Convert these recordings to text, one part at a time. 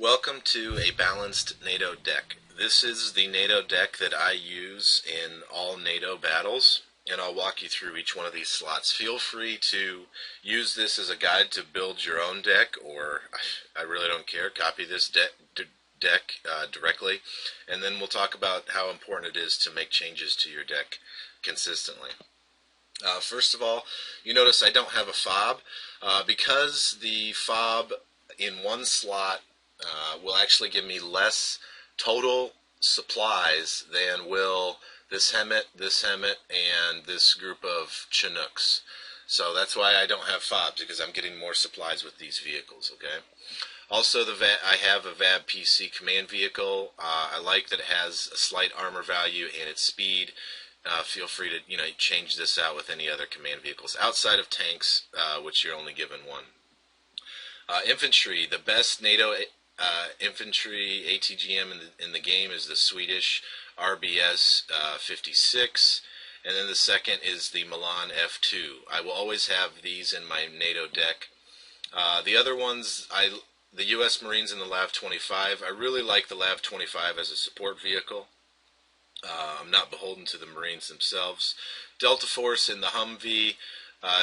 Welcome to a balanced NATO deck. This is the NATO deck that I use in all NATO battles, and I'll walk you through each one of these slots. Feel free to use this as a guide to build your own deck, or I really don't care, copy this deck directly, and then we'll talk about how important it is to make changes to your deck consistently. First of all, you notice I don't have a fob because the fob in one slot will actually give me less total supplies than will this Hemet, and this group of Chinooks. So that's why I don't have fobs, because I'm getting more supplies with these vehicles, okay? Also, I have a VAB PC command vehicle. I like that it has a slight armor value and its speed. Feel free to change this out with any other command vehicles outside of tanks, which you're only given one. Infantry, the best NATO infantry ATGM in the game is the Swedish RBS 56, and then the second is the Milan F2. I will always have these in my NATO deck. The other ones, the U.S. Marines in the LAV 25. I really like the LAV 25 as a support vehicle. I'm not beholden to the Marines themselves. Delta Force in the Humvee.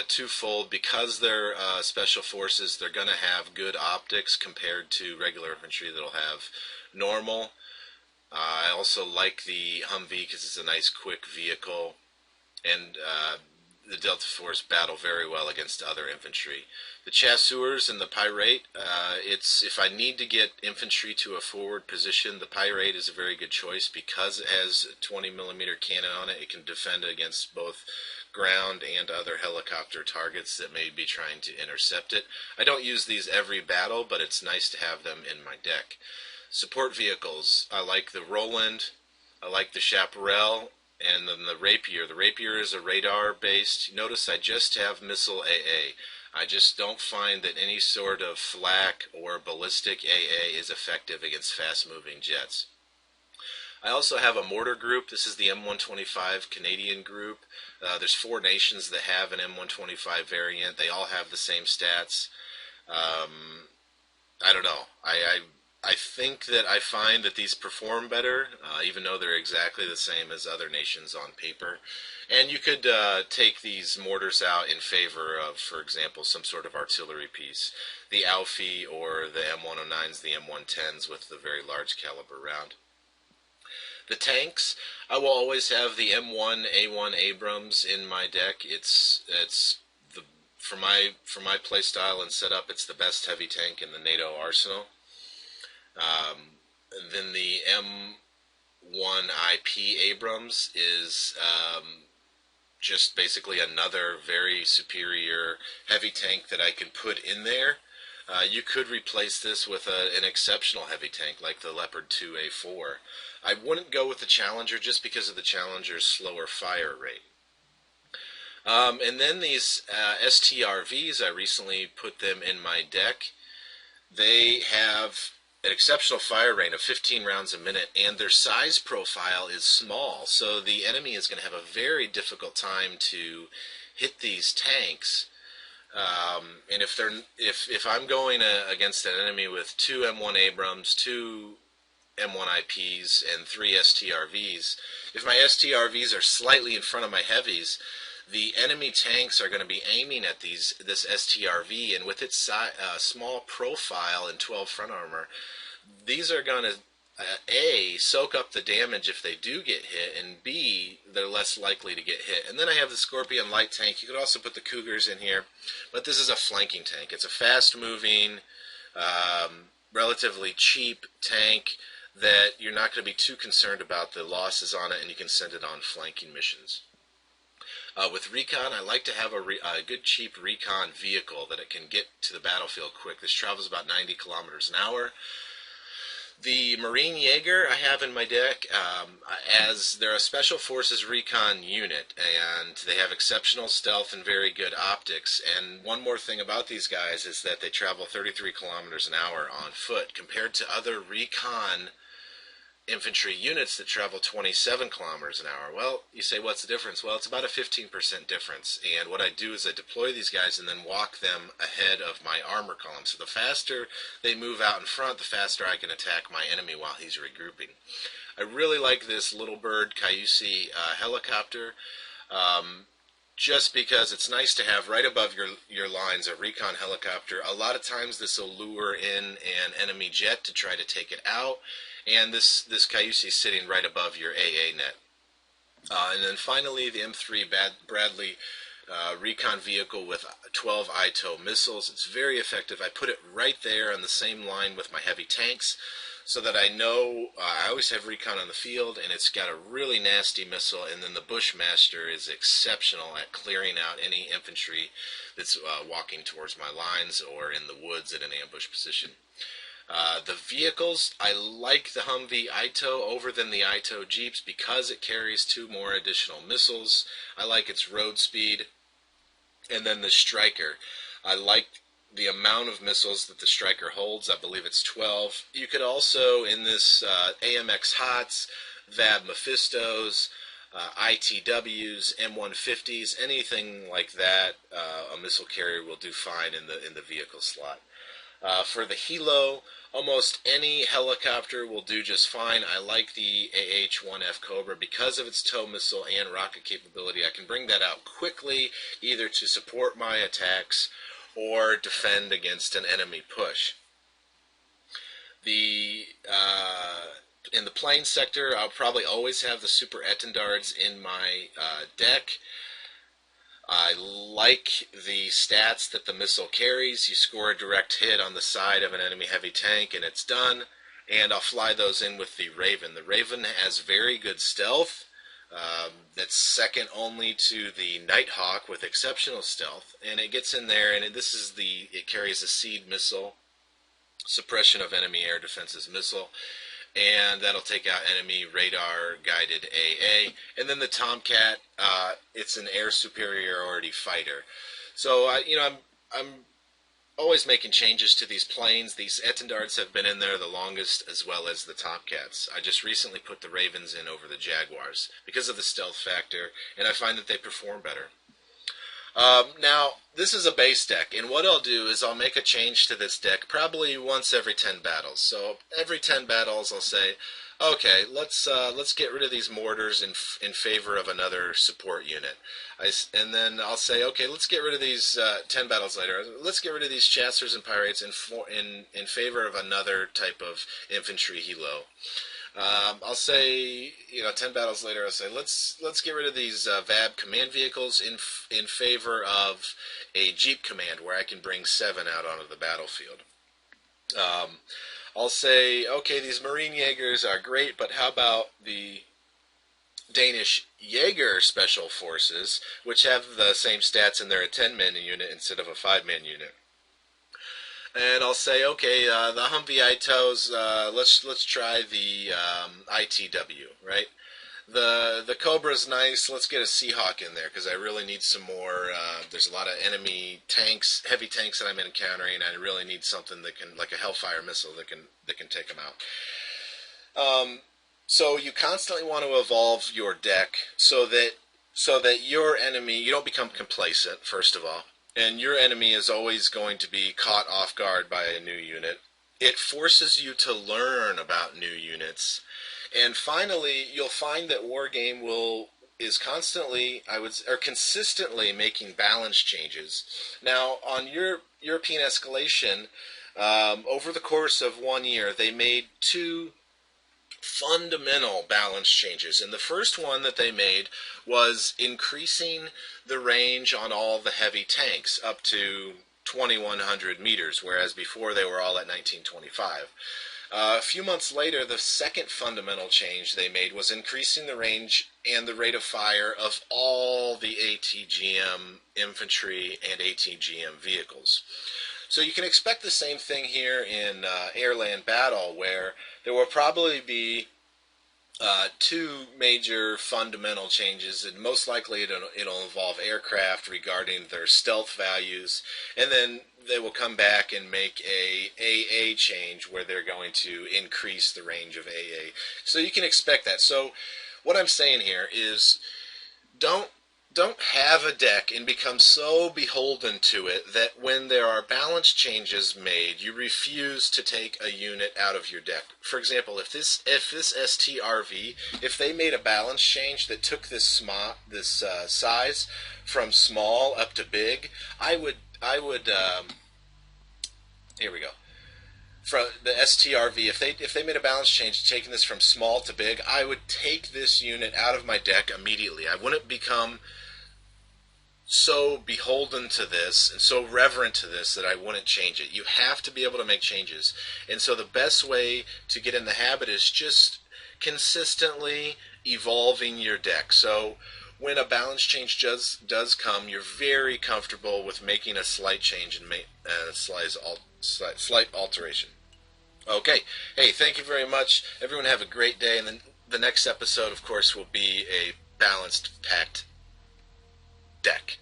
Twofold, because they're special forces, they're going to have good optics compared to regular infantry that'll have normal. I also like the Humvee because it's a nice quick vehicle, and the Delta Force battle very well against other infantry. The Chasseurs and the Pirate, if I need to get infantry to a forward position, the Pirate is a very good choice because it has a 20mm cannon on it. It can defend against both ground and other helicopter targets that may be trying to intercept it. I don't use these every battle, but it's nice to have them in my deck. Support vehicles, I like the Roland, I like the Chaparral, and then the Rapier. The Rapier is a radar-based. Notice I just have missile AA. I just don't find that any sort of flak or ballistic AA is effective against fast-moving jets. I also have a mortar group. This is the M125 Canadian group. There's 4 nations that have an M125 variant. They all have the same stats. I don't know. I think that I find that these perform better, even though they're exactly the same as other nations on paper. And you could take these mortars out in favor of, for example, some sort of artillery piece. The Alfie or the M109s, the M110s with the very large caliber round. The tanks, I will always have the M1A1 Abrams in my deck. For my play style and setup, it's the best heavy tank in the NATO arsenal. And then the M1IP Abrams is just basically another very superior heavy tank that I can put in there. You could replace this with an exceptional heavy tank like the Leopard 2A4. I wouldn't go with the Challenger just because of the Challenger's slower fire rate. And then these STRVs, I recently put them in my deck. They have an exceptional fire rate of 15 rounds a minute, and their size profile is small, so the enemy is going to have a very difficult time to hit these tanks. And if I'm going against an enemy with 2 M1 Abrams, 2 M1 IPs, and 3 STRVs, if my STRVs are slightly in front of my heavies, the enemy tanks are going to be aiming at this STRV, and with its small profile and 12 front armor, these are going to A, soak up the damage if they do get hit, and B, they're less likely to get hit. And then I have the Scorpion light tank. You could also put the Cougars in here, but this is a flanking tank. It's a fast-moving, relatively cheap tank that you're not going to be too concerned about the losses on it, and you can send it on flanking missions. With recon, I like to have a good cheap recon vehicle that it can get to the battlefield quick. This travels about 90 kilometers an hour. The Marine Jaeger I have in my deck, as they're a Special Forces recon unit, and they have exceptional stealth and very good optics. And one more thing about these guys is that they travel 33 kilometers an hour on foot, compared to other recon infantry units that travel 27 kilometers an hour. Well, you say, what's the difference? Well, it's about a 15% difference. And what I do is I deploy these guys and then walk them ahead of my armor column. So the faster they move out in front, the faster I can attack my enemy while he's regrouping. I really like this Little Bird Cayuse helicopter. Just because it's nice to have right above your lines a recon helicopter. A lot of times this will lure in an enemy jet to try to take it out, and this Cayuse is sitting right above your AA net. And then finally the M3 Bradley recon vehicle with 12 ITO missiles. It's very effective. I put it right there on the same line with my heavy tanks, so that I know I always have recon on the field, and it's got a really nasty missile. And then the Bushmaster is exceptional at clearing out any infantry that's walking towards my lines or in the woods at an ambush position. The vehicles, I like the Humvee ITO over than the ITO Jeeps because it carries 2 more additional missiles. I like its road speed. And then the Striker, I like the amount of missiles that the Striker holds. I believe it's 12. You could also, in this AMX HOTS, VAB Mephistos, ITWs, M150s, anything like that, a missile carrier will do fine in the vehicle slot. For the helo, almost any helicopter will do just fine. I like the AH-1F Cobra because of its tow missile and rocket capability. I can bring that out quickly, either to support my attacks or defend against an enemy push. In the plane sector, I'll probably always have the Super Etendards in my deck. I like the stats that the missile carries. You score a direct hit on the side of an enemy heavy tank and it's done. And I'll fly those in with the Raven. The Raven has very good stealth. That's second only to the Nighthawk with exceptional stealth, and it gets in there, and it carries a Seed missile, suppression of enemy air defenses missile, and that'll take out enemy radar guided AA. And then the Tomcat, it's an air superiority fighter. So I'm always making changes to these planes. These Etendards have been in there the longest, as well as the Tomcats. I just recently put the Ravens in over the Jaguars because of the stealth factor, and I find that they perform better. Now, this is a base deck, and what I'll do is I'll make a change to this deck probably once every 10 battles. So every 10 battles I'll say, okay, let's get rid of these mortars in favor of another support unit. And then I'll say, okay, let's get rid of these 10 battles later. Let's get rid of these chasseurs and pirates in favor of another type of infantry helo. I'll say, 10 battles later, I'll say, let's get rid of these VAB command vehicles in favor of a Jeep command where I can bring 7 out onto the battlefield. I'll say, okay, these Marine Jaegers are great, but how about the Danish Jaeger Special Forces, which have the same stats and they're a 10-man unit instead of a 5-man unit? And I'll say, okay, the Humvee ITOs, let's try the ITW, right? The Cobra's nice. Let's get a Seahawk in there because I really need some more. There's a lot of enemy tanks, heavy tanks that I'm encountering, and I really need something that can, like a Hellfire missile, that can take them out. So you constantly want to evolve your deck so that your enemy, you don't become complacent, first of all, and your enemy is always going to be caught off guard by a new unit. It forces you to learn about new units. And finally, you'll find that Wargame is constantly, consistently making balance changes. Now, on your European Escalation, over the course of 1 year, they made 2 fundamental balance changes. And the first one that they made was increasing the range on all the heavy tanks up to 2,100 meters, whereas before they were all at 1925. A few months later, the second fundamental change they made was increasing the range and the rate of fire of all the ATGM infantry and ATGM vehicles. So you can expect the same thing here in air-land battle, where there will probably be two major fundamental changes, and most likely it'll involve aircraft regarding their stealth values, and then they will come back and make a AA change where they're going to increase the range of AA. So you can expect that. So what I'm saying here is don't don't have a deck and become so beholden to it that when there are balance changes made, you refuse to take a unit out of your deck. For example, if this STRV, if they made a balance change that took this size from small up to big, I would here we go. From the STRV, if they made a balance change taking this from small to big, I would take this unit out of my deck immediately. I wouldn't become so beholden to this and so reverent to this that I wouldn't change it. You have to be able to make changes. And so the best way to get in the habit is just consistently evolving your deck. So when a balance change does come, you're very comfortable with making a slight change and slight alteration. Okay. Hey, thank you very much. Everyone have a great day. And then the next episode, of course, will be a balanced, packed deck.